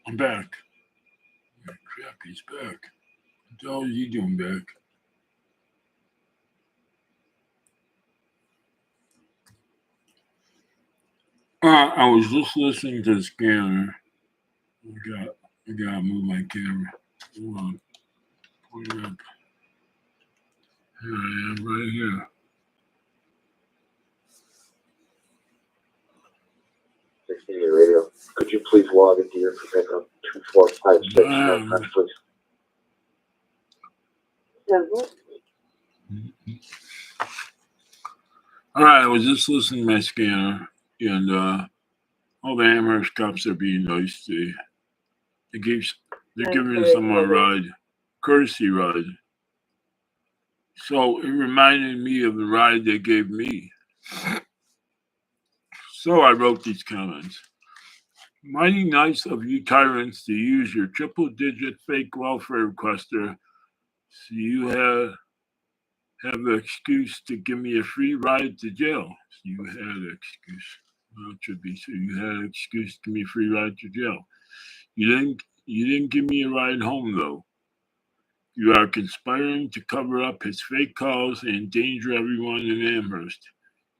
I'm back. Crap, he's back. What the hell is he doing back? I was just listening to the scanner. I gotta move my camera. Hold on. Point it up. Here I am, right here. 16 radio. Could you please log into your pickup 2456 please? All right, I was just listening to my scanner, and all the Amherst cops are being nice. They're giving someone a ride, courtesy ride. So it reminded me of the ride they gave me. So I wrote these comments. Mighty nice of you tyrants to use your triple-digit fake welfare requester so you have the excuse to give me a free ride to jail. So you had an excuse. Well, it should be so you had an excuse to give me a free ride to jail. You didn't give me a ride home though. You are conspiring to cover up his fake calls and endanger everyone in Amherst.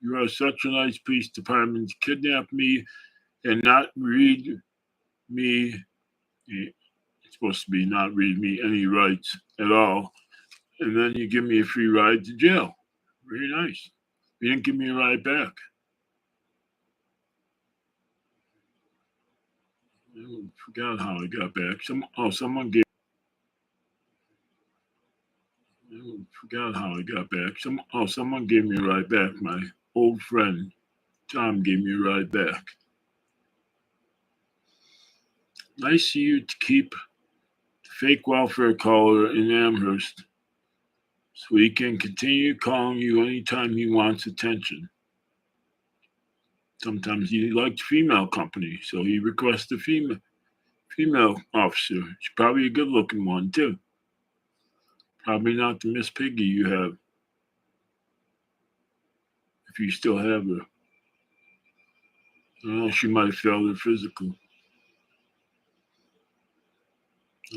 You are such a nice police department to kidnap me and not read me. It's supposed to be not read me any rights at all. And then you give me a free ride to jail. Very nice. You didn't give me a ride back. I forgot how I got back. Someone gave. I forgot how I got back. Someone gave me a ride back. My old friend Tom gave me a ride back. Nice of you to keep the fake welfare caller in Amherst so he can continue calling you anytime he wants attention. Sometimes he liked female company, so he requests a female officer. She's probably a good-looking one too. Probably not the Miss Piggy you have, if you still have her. I don't know, she might have failed her physical.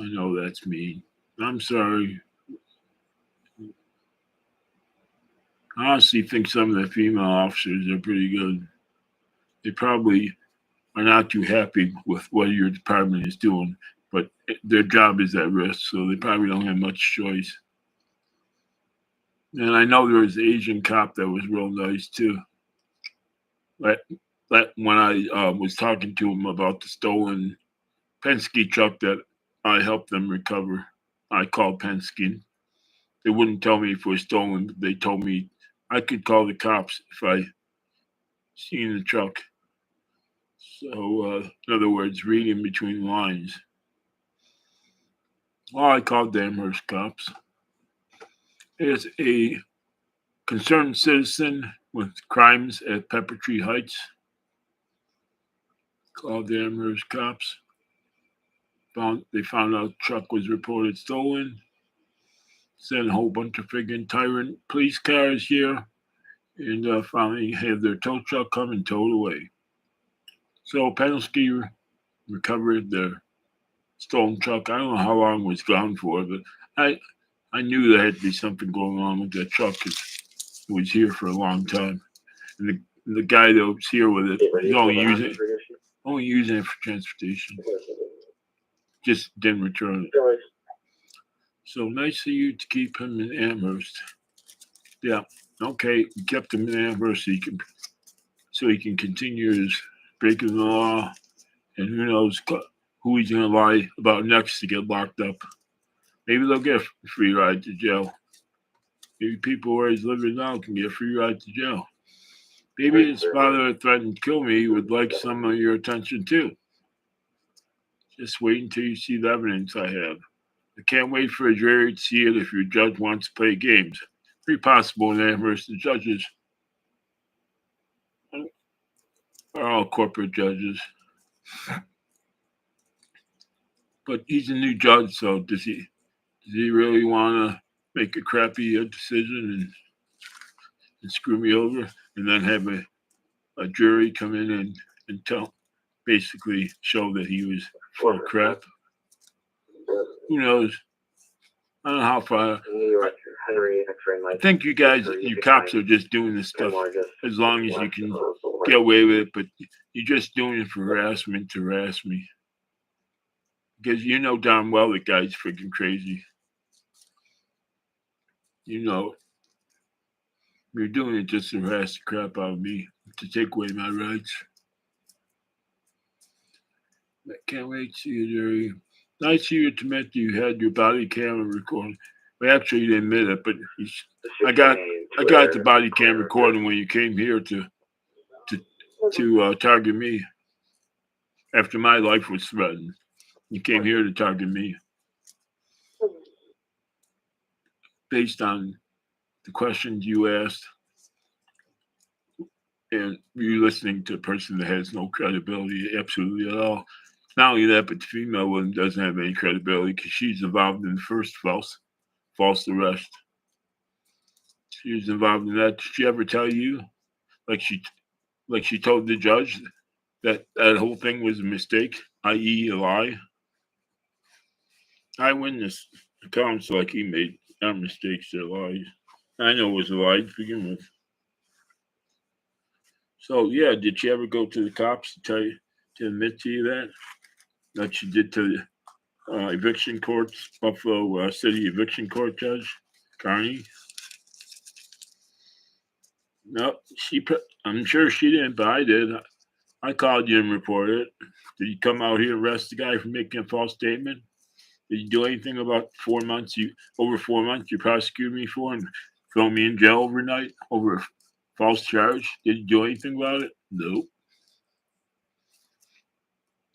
I know that's mean. I'm sorry. I honestly think some of the female officers are pretty good. They probably are not too happy with what your department is doing, but their job is at risk, so they probably don't have much choice. And I know there was an Asian cop that was real nice too. When I was talking to him about the stolen Penske truck that I helped them recover, I called Penske. They wouldn't tell me if it was stolen, but they told me I could call the cops if I seen the truck. So, in other words, reading between lines. Well, I called the Amherst cops. As a concerned citizen with crimes at Pepper Tree Heights, called the Amherst cops. They found out the truck was reported stolen. Sent a whole bunch of friggin' tyrant police cars here, and finally had their tow truck come and tow it away. So Penske recovered their stolen truck. I don't know how long it was gone for, but I knew there had to be something going on with that truck because it was here for a long time. And the guy that was here with it was only using it for transportation. Just didn't return it. So nice of you to keep him in Amherst. Yeah, okay, we kept him in Amherst so he can continue his breaking the law, and who knows who he's going to lie about next to get locked up. Maybe they'll get a free ride to jail. Maybe people where he's living now can get a free ride to jail. Maybe his father threatened to kill me would like some of your attention too. Just wait until you see the evidence I have. I can't wait for a jury to see it if your judge wants to play games. Pretty possible in Amherst, the judges are all corporate judges. But he's a new judge, so does he really want to make a crappy decision and screw me over and then have a jury come in and basically show that he was full of crap. Who knows? I don't know how far. I think you guys, you cops, are just doing this stuff as long as you can get away with it, but you're just doing it for harassment to harass me. Because you know darn well the guy's freaking crazy. You know, you're doing it just to harass the crap out of me, to take away my rights. I can't wait to see you, Jerry. Nice of you to admit you had your body camera recording. Well, actually, you didn't admit it, but I got the body cam recording when you came here to target me after my life was threatened. You came here to target me based on the questions you asked and you listening to a person that has no credibility absolutely at all. Not only that, but the female one doesn't have any credibility because she's involved in the first false arrest. She was involved in that. Did she ever tell you, like she told the judge, that whole thing was a mistake, i.e., a lie? Eyewitness accounts like he made not mistakes, they're lies. I know it was a lie to begin with. So yeah, did she ever go to the cops to admit to you that she did to the eviction courts, Buffalo City eviction court judge Carney? No, I'm sure she didn't, but I did. I called you and reported it. Did you come out here and arrest the guy for making a false statement? Did you do anything about 4 months? Over 4 months you prosecuted me for and throw me in jail overnight over a false charge? Did you do anything about it? Nope.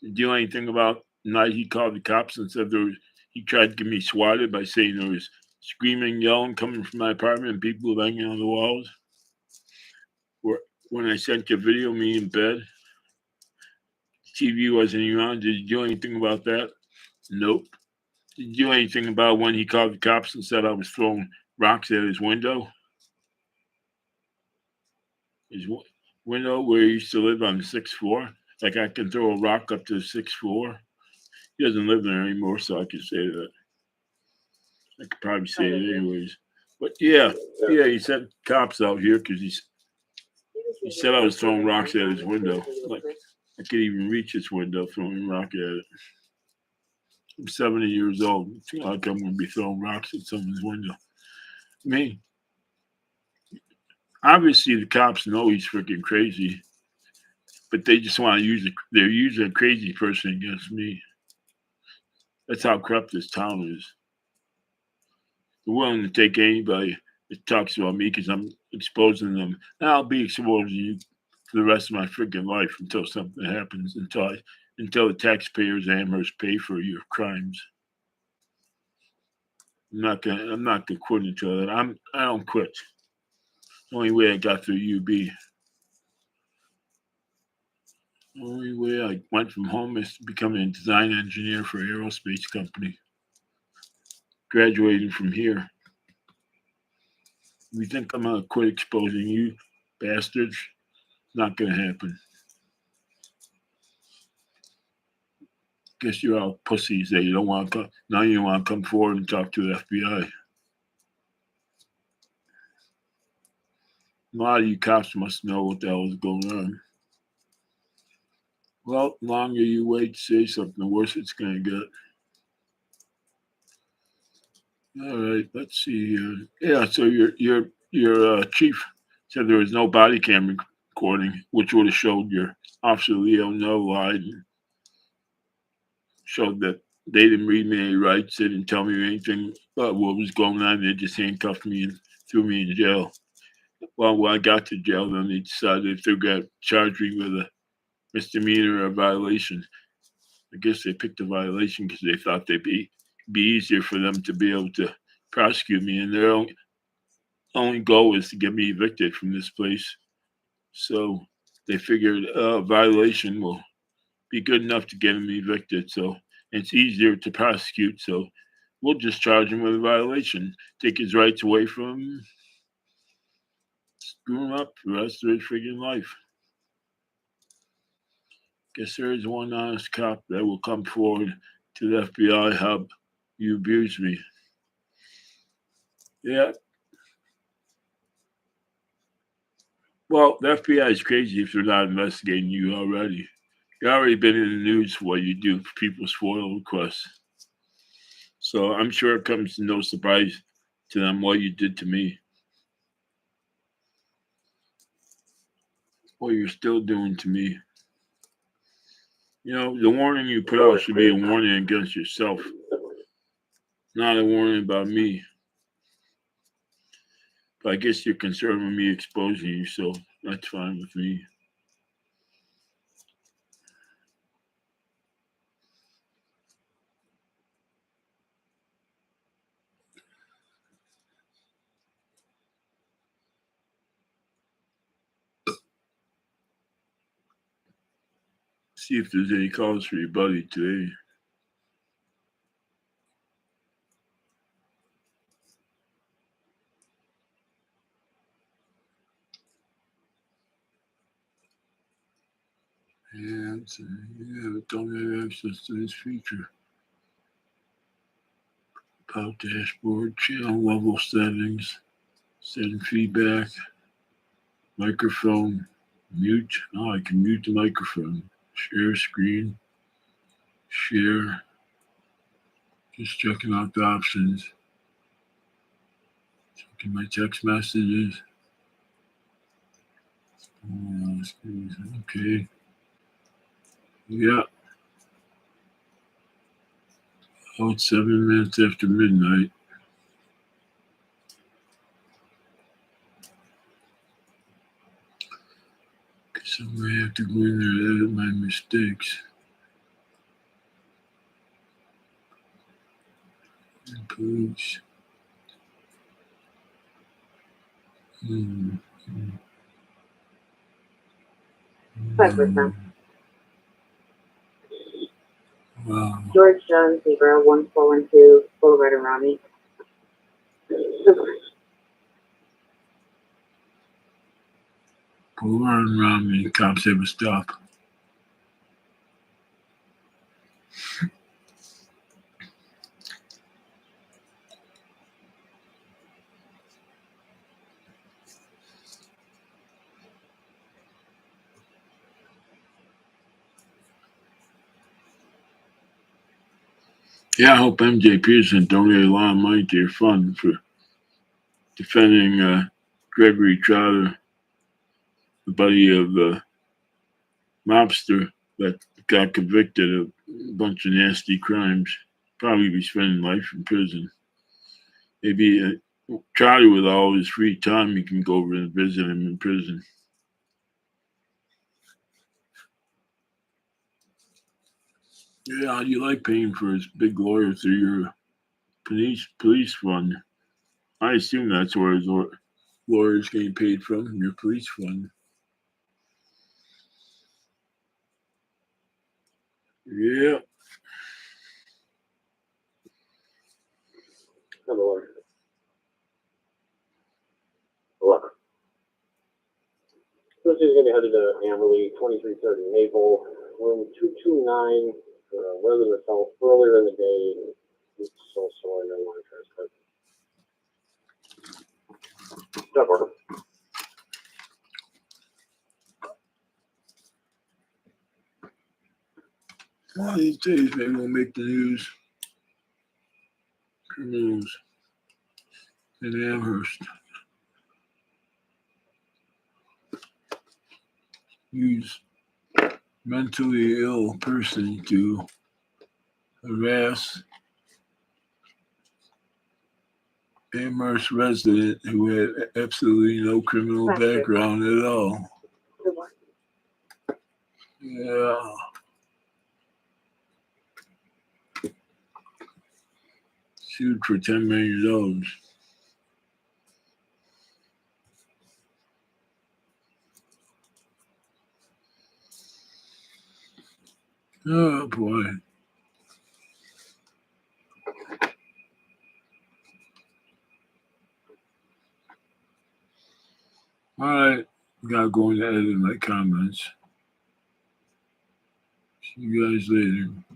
Did you do anything about the night he called the cops and said he tried to get me swatted by saying there was screaming, yelling coming from my apartment and people banging on the walls? When I sent you a video of me in bed, TV wasn't even on. Did you do anything about that? Nope. Did you do anything about when he called the cops and said I was throwing rocks at his window? His window where he used to live on the 6th floor? Like I can throw a rock up to the 6th floor? He doesn't live there anymore, so I could say that. I could probably say it anyways. But yeah, he sent cops out here because he said I was throwing rocks at his window. Like I could even reach his window throwing a rock at it. I'm 70 years old. Like I'm going to be throwing rocks at someone's window. I mean, obviously the cops know he's freaking crazy, but they just want to they're using a crazy person against me. That's how corrupt this town is. They're willing to take anybody that talks about me because I'm exposing them. And I'll be exposing you for the rest of my freaking life until something happens, until the taxpayers of Amherst pay for your crimes. I'm not gonna quit until that. I don't quit. The only way I got through UB. The only way I went from home is to become a design engineer for an aerospace company. Graduating from here. You think I'm gonna quit exposing you, bastards? Not gonna happen. Guess you're all pussies that you don't want to come. Now you want to come forward and talk to the FBI. A lot of you cops must know what the hell is going on. Well, the longer you wait to say something, the worse it's going to get. All right, let's see here. Yeah, so your chief said there was no body cam recording, which would have showed your officer Leo no lied and showed that they didn't read me any rights. They didn't tell me anything about what was going on. They just handcuffed me and threw me in jail. Well, when I got to jail, then they decided if they were going to charge me with a misdemeanor or violation. I guess they picked a violation because they thought they'd be easier for them to be able to prosecute me. And their only goal is to get me evicted from this place. So they figured a violation will be good enough to get him evicted. So it's easier to prosecute. So we'll just charge him with a violation, take his rights away from him, screw him up for the rest of his freaking life. Guess there is one honest cop that will come forward to the FBI hub. You abused me. Yeah. Well, the FBI is crazy if they're not investigating you already. You've already been in the news for what you do for people's FOIL requests. So I'm sure it comes to no surprise to them what you did to me. What you're still doing to me. You know, the warning you put out should be a warning against yourself, not a warning about me. But I guess you're concerned with me exposing you, so that's fine with me. See if there's any calls for your buddy today. Yeah, but don't have access to this feature. Pop dashboard, channel level settings, send feedback, microphone, mute. Oh, I can mute the microphone. Share screen, share. Just checking out the options. Checking my text messages. Oh, okay. Yeah. Oh, it's 7 minutes after midnight. So I have to go in there and edit my mistakes. Police. Mm-hmm. 5%. Wow. George Jones, Zebra, 1412, Boulevard and Rami. Boulevard and Rami, cops have a stop. Yeah, I hope MJ Peterson donated a lot of money to your fund for defending Gregory Trotter, the buddy of the mobster that got convicted of a bunch of nasty crimes. Probably be spending life in prison. Maybe Trotter, with all his free time, he can go over and visit him in prison. Yeah, how do you like paying for his big lawyer through your police fund? I assume that's where his lawyer's getting paid from, your police fund. Yeah. Number 11. This is going to be headed to Amberley, 2330 Maple, room 229. Resident fell earlier in the day. It's so sorry, I want to transfer. Step order. One of these days, maybe we'll make the news. Criminals in Amherst use mentally ill person to harass Amherst resident who had absolutely no criminal background at all. Yeah. Sued for $10 million. Oh boy. All right. Gotta go in and edit my comments. See you guys later.